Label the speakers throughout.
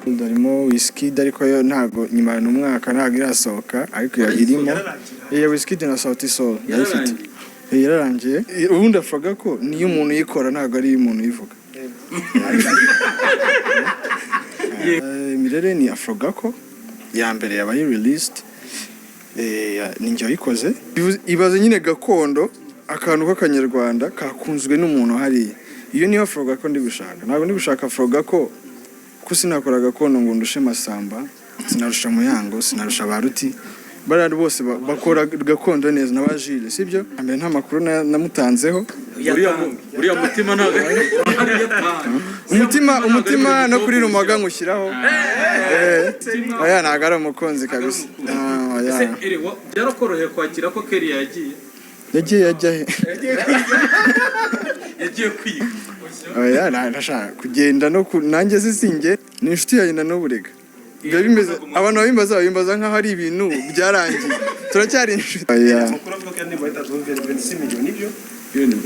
Speaker 1: Darimo Wizkid ariko yo ntago nyuma n'umwaka ntago irasohoka ariko irimo iya Wizkid na Sauti Sol yarifite yararangiye ubundi avuga ko niyo umuntu yikora ntago ari umuntu yivuga Mirere ni avuga ko ya mbere yabaye released ninjye wayikoze ibaze nyine gakondo akantu k'akanyarwanda kakunzwe n'umuntu hariya iyo niyo avuga ko ndi gushaka ntabwo ndi gushaka avuga ko sinakora gakondo ngo ndushe Masamba sinarusha Muyango sinarusha Baruti barari bose bakora gakondo neza n'abajile sibyo mbere nta makuru namutanzeho
Speaker 2: uriya mutima ntago
Speaker 1: umutima no kuri rumaga ngushyiraho aya ntago ari umukunzi kabisa
Speaker 2: byarakoroheye kwakira ko Kelly yagiye kwiga
Speaker 1: oya nashaka kugenda no nanjye zisinge ni inshuti yanjye na n'uburega ibyo bimeze abantu babimbaza nkaho ari ibintu byarangiye turacyari inshuti oya
Speaker 3: makuru avuga ko yandi bahita zo 26 miliyoni nibyo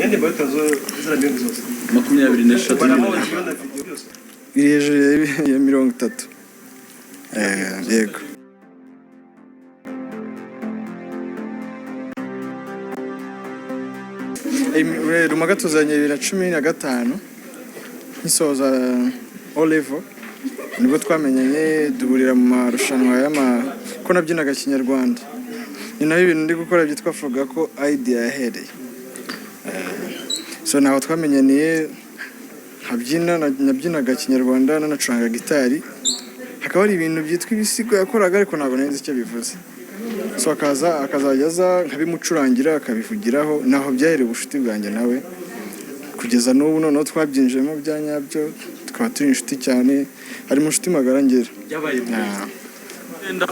Speaker 3: yandi bahita zo zira miliyoni zose
Speaker 2: 23
Speaker 1: iri hejuru ya 30 yego Rumaga tuzanye 2015 nkisoza O-level nibwo twamenyanye duhurira mu marushanwa ko nabyinaga Kinyarwanda ni nayo ibintu ndi gukora byitwa Avuga ko idea yahereye so naho twamenyaniye nabyinaga Kinyarwanda nanacuranga gitari hakaba ari ibintu byitwa ibisigo yakoraga ariko ntabwo nzi icyo bivuze so akazajyaza nkabimucurangira akabivugiraho naho byahereye ubushuti bwanjye nawe kugeza n'ubu noneho twabyinjiyemo bya nyabyo tukaba turi inshuti cyane ari mu nshuti magara ngera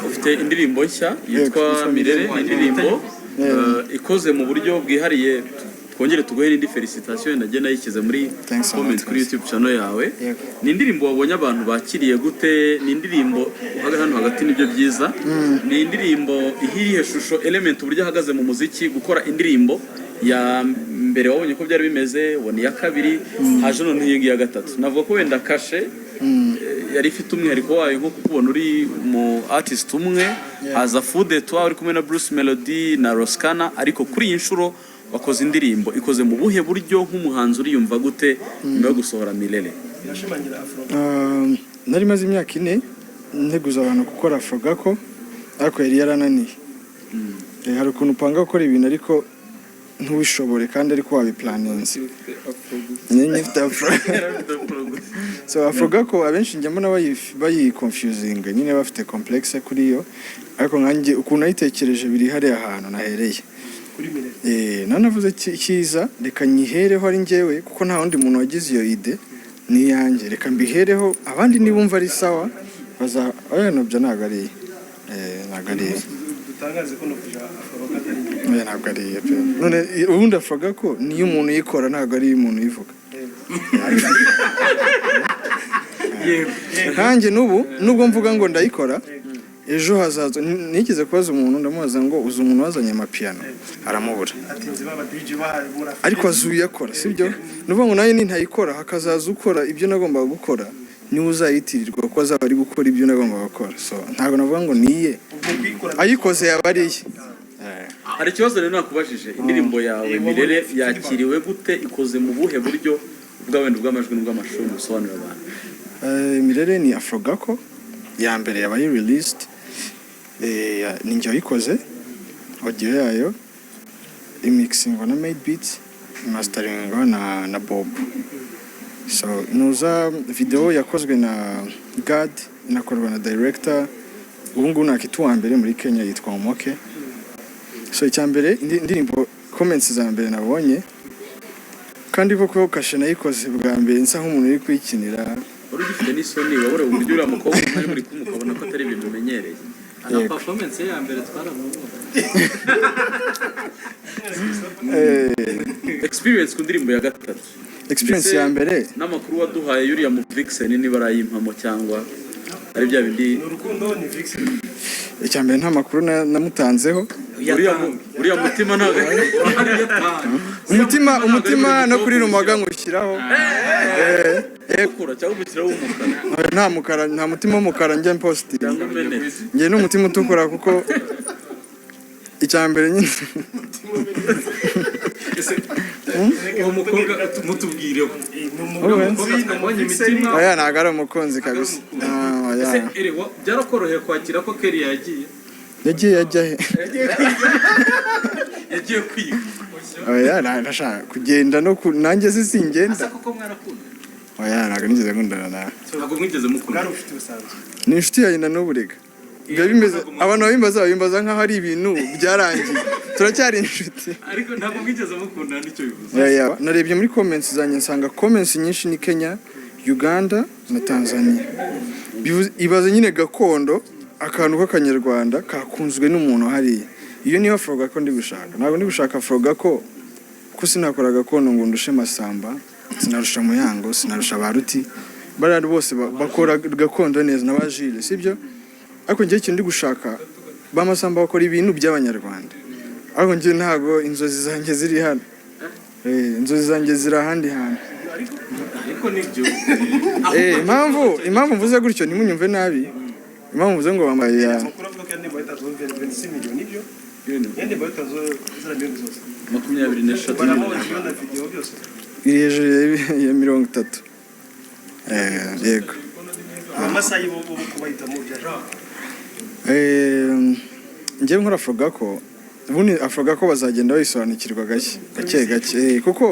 Speaker 2: ufite indirimbo nshya yitwa Mirere indirimbo ikoze mu buryo bwihariye twongere tuguhe indi felicitation nagenda yikize muri comment kuri YouTube channel yawe ni indirimbo wabonye abantu bakiriye gute ni indirimbo uhaga hano hagati nibyo byiza ni indirimbo ihiriye shusho element uburyo hagaze mu muziki gukora indirimbo ya mbere wabonye ko byari bimeze woni ya kabiri haje none yingi ya gatatu navuga ko wenda kashe yari ifite umwihariko wayo nko kubona uri mu artist umwe haza Food Etoile uri kumwe na Bruce Melody na Roskana ariko kuri iyi nshuro wakoze indirimbo ikoze mu buhe buryo nk'umuhanzi uriyumva gute nyuma yo gusohora Mirere
Speaker 1: nari maze imyaka 4 nteguza abantu gukora Avuga ko ariko yari yarananiye hari ukuntu upanga gukora ibintu ariko ntuwishobore kandi ariko wabiplaninze so Avuga ko abenshi njya mbona bayiconfusing nyine bafite complexe kuri yo ariko nkanjye ukuntu ayitekereje biri hari ahantu nahereye nanavuze cyiza reka nyihereho ari njyewe kuko nta wundi muntu wagize iyo ide ni yanjye reka mbihereho abandi nibumva ari sawa baza nabyo ntabwo ari
Speaker 3: dutangaze ko no kuja Avuga atari
Speaker 1: ntabwo ari none ubundi Avuga ko niyo umuntu yikora ntabwo ari umuntu yivuga nkanjye nubwo mvuga ngo ndayikora ejo hazaza nikize kubaza umuntu ndamubaza ngo uzi umuntu wazanye amapiano aramubura ariko azuye akora sibyo nuvuga ngo nayo ntayikora hakazaza ukora ibyo nagombaga gukora niwe uzayitirirwa ko azaba ari gukora ibyo nagombaga gukora so ntabwo navuga ngo niye ayikoze yabariye
Speaker 2: hari ikibazo rero nakubajije indirimbo yawe Mirere yakiriwe gute ikoze mu buhe buryo bw'abandi bw'amajwi n'ubw'amashusho musobanura abantu
Speaker 1: Mirere ni Avuga ko ya mbere yabaye released ninjye wayikoze audio yayo remixing na made beats mastering na Bob so nuza video yakozwe na God inakorwa na director ubungu nakituwa mbere muri Kenya yitwa Omoke so icyambere indirimbo comments za mbere nabonye kandi koko kashe nayikoze bwa mbere nsa nk'umuntu uri kwikinira
Speaker 2: uri gifite n'isoni wabure uburyo uri umukobwa muri muri kumukabona ko atari ibintu umenyereye na performance ya mbere twaramubona experience ku ndirimbo ya gatatu
Speaker 1: experience ya mbere
Speaker 2: n'amakuru waduhaye yuriya mu Vixen niba arayimpamo cyangwa ari bya bindi
Speaker 3: urukundo ni Vixen
Speaker 1: icyambere nta makuru namutanzeho
Speaker 2: uriya mutima ntago
Speaker 1: umutima no kuri rumaga ngushyiraho
Speaker 2: utukura cyangwa umushyiraho w'umukara
Speaker 1: nta mukara nta mutima w'umukara njye mpositi
Speaker 2: cyangwa umenetse
Speaker 1: njye n'umutima utukura kuko icyambere nyine
Speaker 2: uwo mukobwa mutubwireho
Speaker 1: oya ntabwo ari umukunzi kabisa
Speaker 2: byarakoroheye kwakira ko Kelly yagiye
Speaker 1: yajya he
Speaker 2: yagiye kwiga
Speaker 1: oya nashaka kugenda no nanjye singenda
Speaker 2: asa koko mwarakunda
Speaker 1: oya ntabwo nigeze nkundana nawe
Speaker 2: ntabwo mwigeze mukunda
Speaker 1: ni inshuti yawe na n'ubu rega abantu babimbaza nk'aho ari ibintu byarangiye turacyari inshuti
Speaker 2: ariko ntabwo mwigeze mukundana nicyo bivuze
Speaker 1: narebye muri comments zanjye nsanga comments nyinshi ni Kenya Uganda na Tanzania ibaze nyine gakondo akantu k'akanyarwanda kakunzwe n'umuntu hariya iyo niyo afroga ko ndi gushaka ntabwo ndi gushaka afroga ko sinakora gakondo ngo ndushe Masamba sinarusha Muyango sinarusha Baruti barari bose bakora gakondo neza n'abajile sibyo ariko njye ikintu ndi gushaka bamasamba bakora ibintu by'abanyarwanda ariko njye ntago inzozi zanjye ziri hano inzozi zanjye ziri ahandi hantu
Speaker 2: ariko nibyo
Speaker 1: impamvu mvuze gutyo ntimunyumve nabi impamvu mvuze ngo bambaye ya
Speaker 2: 23
Speaker 1: iri hejuru ya 30 yego
Speaker 3: amasaha yo kubayita mu bya
Speaker 1: njye nkora avuga ko ubundi avuga ko bazagenda bayisobanukirwa gake kuko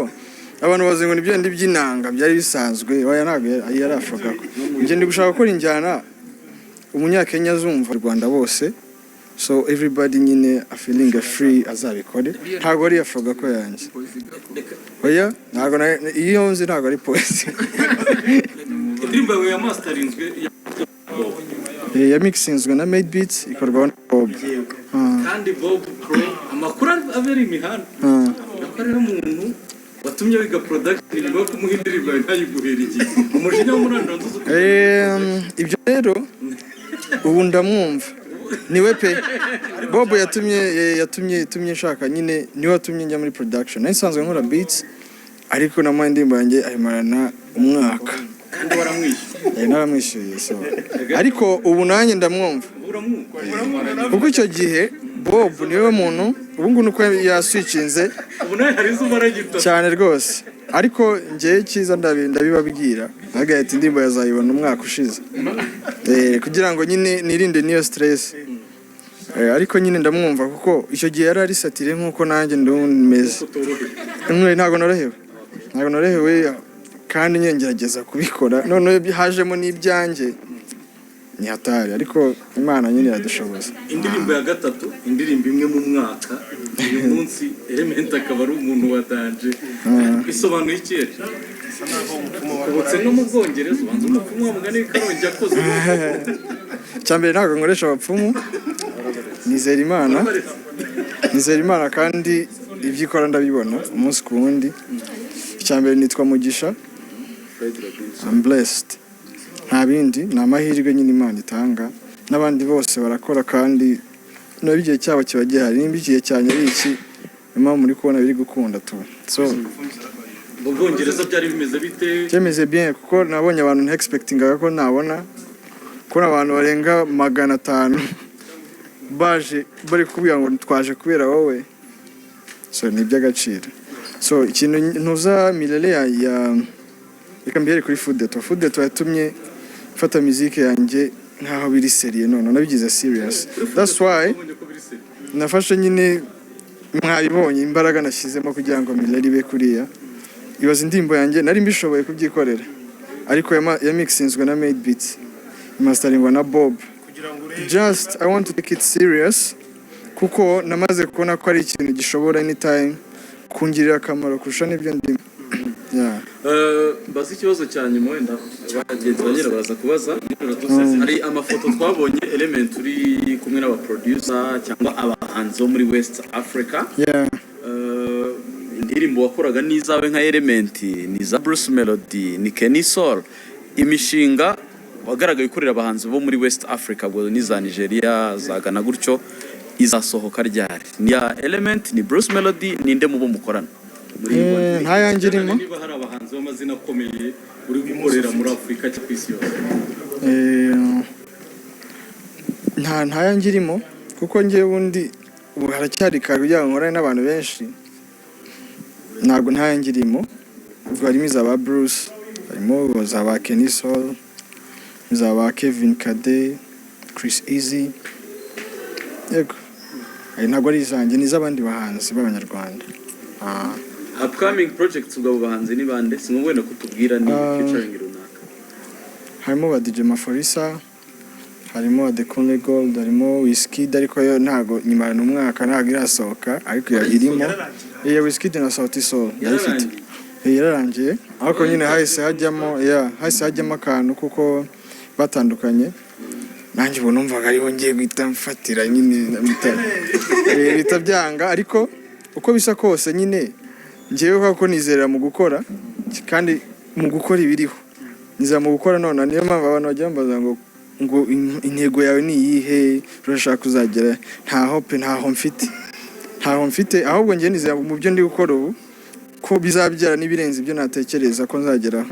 Speaker 1: abantu bazi ngo nibyo ndi by'inanga byari bisanzwe oya ntabwo yari avuga ko njye ndi gushaka gukora injyana umunyakenya azumva Rwanda bose so everybody nyine a feeling free azabikore ntabwo ari avuga ko yanjye oya ntabwo iyo nzi ntabwo ari polisi
Speaker 2: indirimbo ya masterinzwe
Speaker 1: ya mixinzwe na Made Beats ikorwa na Bob
Speaker 2: kandi Bob Pro amakuru abera imihanda yakorera umuntu watumye wiga production nyuma yo kumuha indirimbo ntayiguhera igihe umujinya w'umurando nzuzo
Speaker 1: ibyo rero ubu ndamwumva niwe pe Bob yatumye nshaka nyine niwe watumye njya muri production nasanzwe nkora beats ariko na mu indirimbo yanjye ayimarana umwaka
Speaker 2: kandi waramwishyuye
Speaker 1: naramwishyuye so ariko ubu nanjye ndamwumva kuko icyo gihe Bob niwe muntu ubu ngubu uko yaswicinze
Speaker 2: ubu nawe hari izuba ragita
Speaker 1: cyane rwose ariko njye cyiza ndabibabwira agahita indirimbo yazayibona umwaka ushize kugira ngo nyine nirinde niyo stress ariko nyine ndamwumva kuko icyo gihe yari ari satire nk'uko nanjye ndumeze ntabwo norohewe kandi ngerageza kubikora none hajemo n'ibyanjye ni hatari ariko Imana nyine iradushoboza
Speaker 2: indirimbo ya gatatu indirimbo imwe mu mwaka uyu munsi Element akaba ari umuntu watanje bisobanuye iki ubutse no mu Bwongereza ubanza umupfumu wa mugani w'ikarongi akoze
Speaker 1: cyambere ntabwo nkoresha abapfumu nizera Imana kandi ibyikora ndabibona umunsi ku wundi icyambere nitwa Mugisha I'm blessed nta bindi ni amahirwe nyine Imana itanga n'abandi bose barakora kandi n'ubu igihe cyabo kiba gihari nimba igihe cyanjye ari iki impamvu muri kubona biri gukunda tu so
Speaker 2: mu Bwongereza byari bimeze bite
Speaker 1: byemeze bien kuko nabonye abantu nta-expectingaga ko nabona kubona abantu barenga 500 baje bari kubwira ngo twaje kubera wowe so ni iby'agaciro so ikintu ntuza Milele ya reka mbere kuri Food Deto yatumye mfata muziki yanjye nkaho biri seriye none nabigize serious that's why nafashe nyine mwabibonye imbaraga nashyizemo kugira ngo Milele ibe kuriya ibaza indirimbo yanjye nari mbishoboye kubyikorera ariko ya mixinzwe na Made Beats masteringwa na Bob just I want to take it serious kuko namaze kubona ko ari ikintu gishobora anytime kungirira akamaro kurusha n'ibyo ndimo
Speaker 2: bazi ikibazo cya nyuma wenda abagenzi bagera baraza kubaza hari amafoto twabonye Element uri kumwe n'aba producer cyangwa abahanzi bo muri West Africa indirimbo wakoraga n'izawe nka Element ni za Bruce Melody ni Kenny Soul imishinga wagaragaye ukorera abahanzi bo muri West Africa bwo ni za Nigeria za Ghana gutyo izasohoka ryari ni ya Element ni Bruce Melody ninde mubo mukorana
Speaker 1: nta yanjye irimo
Speaker 2: niba hari abahanzi b'amazina akomeye uri gukorera muri Afurika cyangwa isi yose?
Speaker 1: nta yangirimo kuko ngewe ubundi ubu haracyari kare kugira ngo nkorane n'abantu benshi, ntabwo nta yangirimo. Ubwo harimo izaba Bruce, harimo izaba Kenny Soul, izaba Kevin Kade, Chris Easy, yego ntabwo ari izanjye, ni iz'abandi bahanzi b'abanyarwanda.
Speaker 2: Upcoming projects ubwo bahanzi ni bande? Si ngombwa kutubwira ni featuring runaka.
Speaker 1: Harimo ba DJ Maforisa, harimo The Conle Gold, harimo Wizkid, ariko yo ntago nyuma n'umwaka ntago irasohoka, ariko irimo Wizkid na Sauti Sol yarifite yararangiye, ariko nyine hahise hajyamo akantu kuko batandukanye. Nanjye ubu numvaga ariho ngiye guhita mfatira nyine bita byanga, ariko uko bisa kose nyine ngewe ko nizerera mu gukora, kandi mu gukora ibiriho nizera mu gukora. None niyo mpamvu abantu bajya bambaza ngo intego yawe ni iyihe, urashaka kuzagera? Ntaho mfite, ahubwo ngiye nizera mu byo ndi gukora ubu ko bizabyara n'ibirenze ibyo natekereza ko nzageraho.